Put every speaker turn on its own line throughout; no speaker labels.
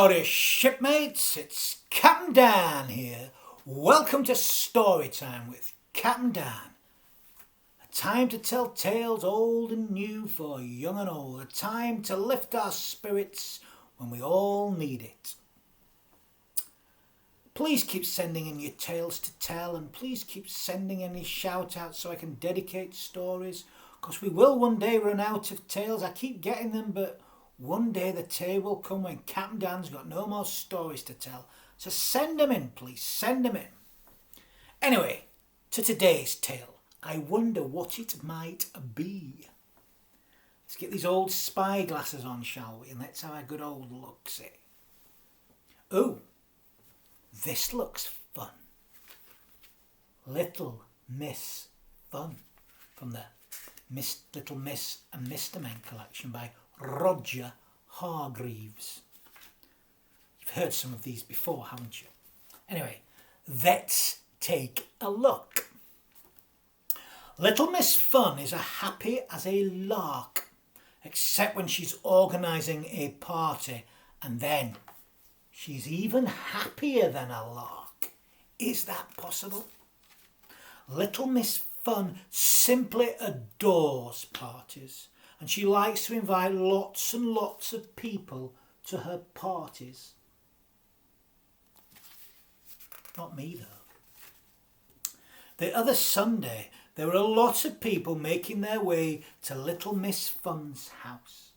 Howdy shipmates, it's Captain Dan here. Welcome to Storytime with Captain Dan. A time to tell tales old and new for young and old. A time to lift our spirits when we all need it. Please keep sending in your tales to tell, and please keep sending any shout outs so I can dedicate stories, because we will one day run out of tales. I keep getting them, but one day the day will come when Captain Dan's got no more stories to tell. So send them in, please. Send them in. Anyway, to today's tale. I wonder what it might be. Let's get these old spy glasses on, shall we? And let's have a good old look-see. Oh, this looks fun. Little Miss Fun from the Little Miss and Mr. Men collection by Roger Hargreaves. You've heard some of these before, haven't you? Anyway, let's take a look. Little Miss Fun is as happy as a lark, except when she's organising a party, and then she's even happier than a lark. Is that possible? Little Miss Fun simply adores parties, and she likes to invite lots and lots of people to her parties. Not me, though. The other Sunday, there were a lot of people making their way to Little Miss Fun's house.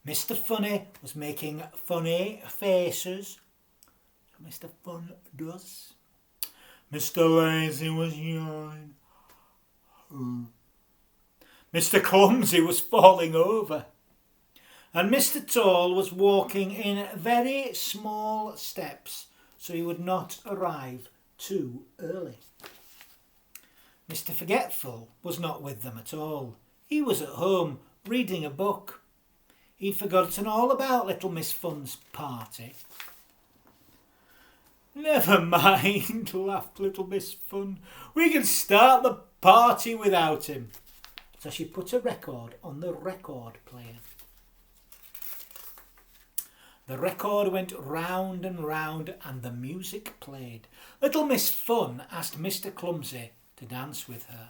Mr. Funny was making funny faces. Mr. Fun does. Mr. Lazy was yawning. Mr. Clumsy was falling over. And Mr. Tall was walking in very small steps so he would not arrive too early. Mr. Forgetful was not with them at all. He was at home reading a book. He'd forgotten all about Little Miss Fun's party. Never mind, laughed Little Miss Fun. We can start the party without him. So she put a record on the record player. The record went round and round and the music played. Little Miss Fun asked Mr. Clumsy to dance with her.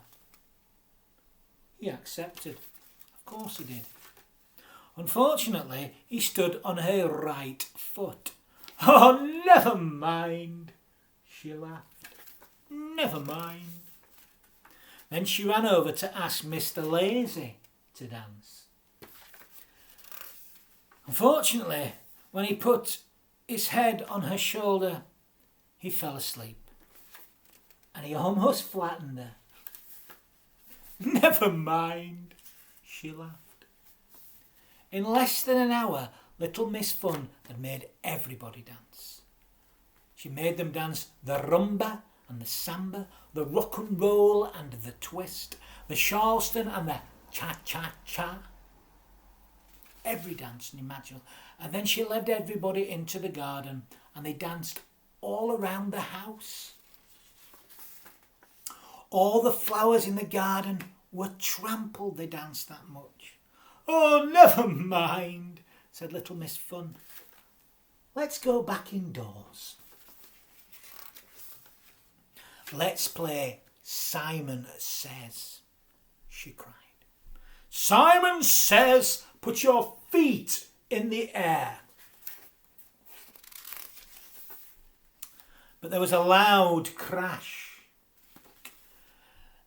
He accepted. Of course he did. Unfortunately, he stood on her right foot. Oh, never mind, she laughed. Never mind. Then she ran over to ask Mr. Lazy to dance. Unfortunately, when he put his head on her shoulder, he fell asleep. And he almost flattened her. Never mind, she laughed. In less than an hour, Little Miss Fun had made everybody dance. She made them dance the rumba and the samba, the rock and roll and the twist, the Charleston and the cha-cha-cha. Every dance imaginable. And then she led everybody into the garden and they danced all around the house. All the flowers in the garden were trampled, they danced that much. Oh, never mind, said Little Miss Fun. Let's go back indoors. Let's play Simon Says, she cried. Simon Says, put your feet in the air. But there was a loud crash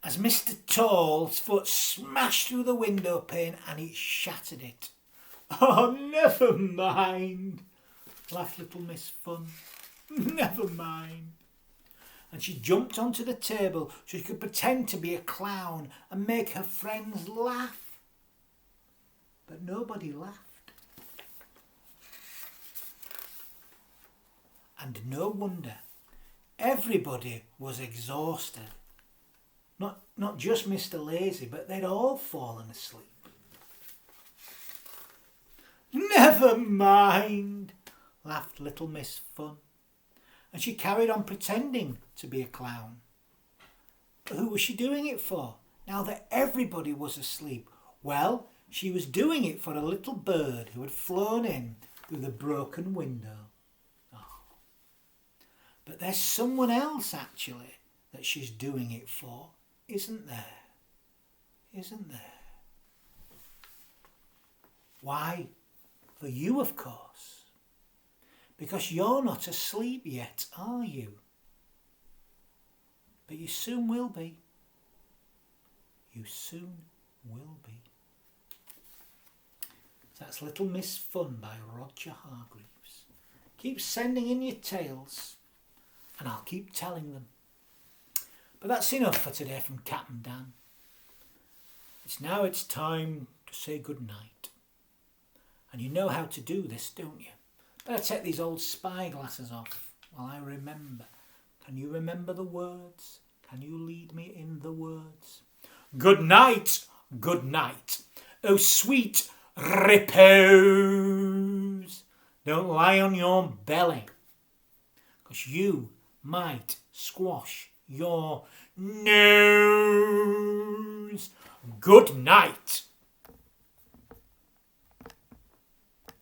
as Mr. Tall's foot smashed through the window pane and it shattered it. Oh, never mind, laughed Little Miss Fun. Never mind. And she jumped onto the table so she could pretend to be a clown and make her friends laugh. But nobody laughed. And no wonder. Everybody was exhausted. Not just Mr. Lazy, but they'd all fallen asleep. Never mind, laughed Little Miss Fun. And she carried on pretending to be a clown. But who was she doing it for, now that everybody was asleep? Well, She was doing it for a little bird who had flown in through the broken window. Oh. But there's someone else actually that she's doing it for, isn't there? Isn't there? Why? For you, of course. Because you're not asleep yet, are you? But you soon will be. You soon will be. That's Little Miss Fun by Roger Hargreaves. Keep sending in your tales and I'll keep telling them. But that's enough for today from Captain Dan. It's time to say good night. And you know how to do this, don't you? Better take these old spy glasses off while I remember. Can you remember the words? Can you lead me in the words? Good night, good night. Oh, sweet repose. Don't lie on your belly, 'cause you might squash your nose. Good night.